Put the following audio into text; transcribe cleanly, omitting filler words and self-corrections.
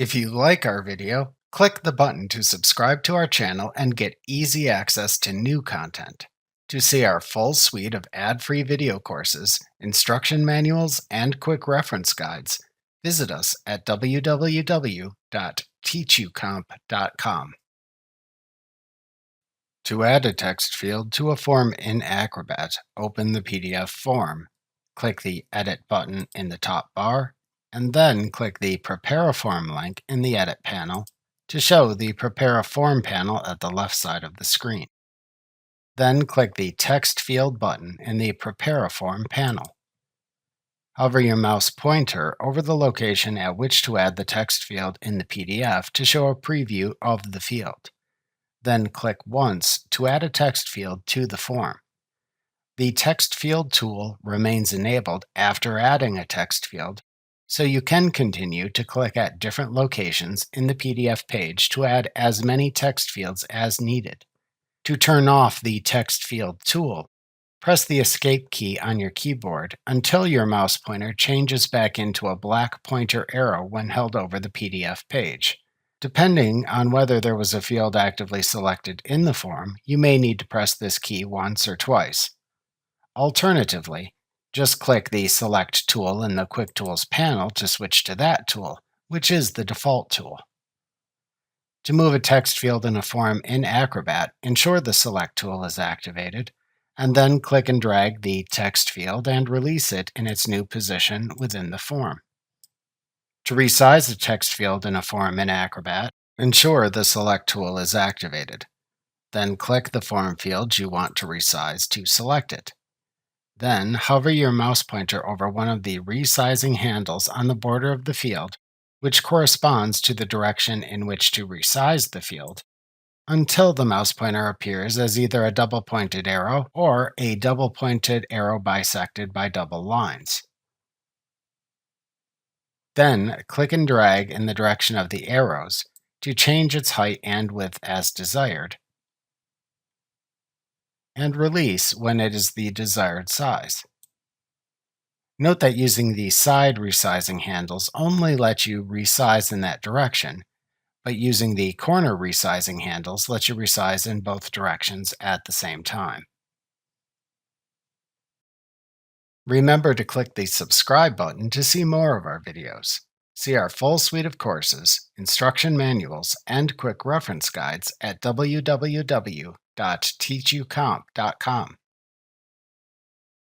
If you like our video, click the button to subscribe to our channel and get easy access to new content. To see our full suite of ad-free video courses, instruction manuals, and quick reference guides, visit us at www.teachucomp.com. To add a text field to a form in Acrobat, open the PDF form. Click the Edit button in the top bar, and then click the Prepare a Form link in the Edit panel to show the Prepare a Form panel at the left side of the screen. Then click the Text Field button in the Prepare a Form panel. Hover your mouse pointer over the location at which to add the text field in the PDF to show a preview of the field. Then click once to add a text field to the form. The Text Field tool remains enabled after adding a text field, so you can continue to click at different locations in the PDF page to add as many text fields as needed. To turn off the Text Field tool, press the Escape key on your keyboard until your mouse pointer changes back into a black pointer arrow when held over the PDF page. Depending on whether there was a field actively selected in the form, you may need to press this key once or twice. Alternatively, just click the Select tool in the Quick Tools panel to switch to that tool, which is the default tool. To move a text field in a form in Acrobat, ensure the Select tool is activated, and then click and drag the text field and release it in its new position within the form. To resize a text field in a form in Acrobat, ensure the Select tool is activated. Then click the form field you want to resize to select it. Then hover your mouse pointer over one of the resizing handles on the border of the field, which corresponds to the direction in which to resize the field, until the mouse pointer appears as either a double-pointed arrow or a double-pointed arrow bisected by double lines. Then click and drag in the direction of the arrows to change its height and width as desired, and release when it is the desired size. Note that using the side resizing handles only lets you resize in that direction, but using the corner resizing handles lets you resize in both directions at the same time. Remember to click the subscribe button to see more of our videos. See our full suite of courses, instruction manuals, and quick reference guides at www.teachucomp.com.